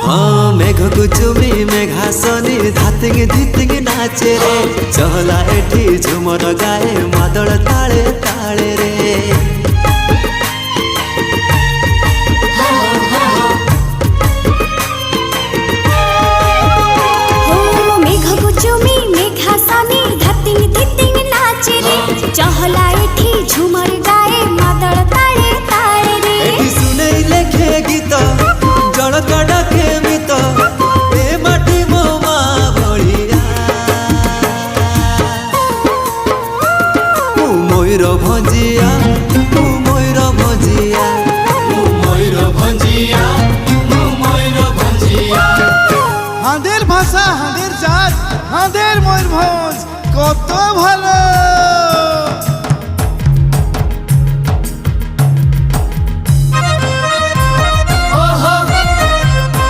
हाँ मेघकु चुमी मेघासनी धातिंग धितिंग नाचे रे चहला एठी झुमर गाए मादल ताळे ताळे रे चहला एठी झुमर गाए मादल ताळे ताळे रे एठी सुनै लेखे गीत जल कड़के मित ए माटी मो मा भलिया मयूर भंजिया मयूर भंजिया मयूर भंजिया मयूर भंजिया हांदेर भाषा हांदेर जात हांदेर मयूरभंज कत भालो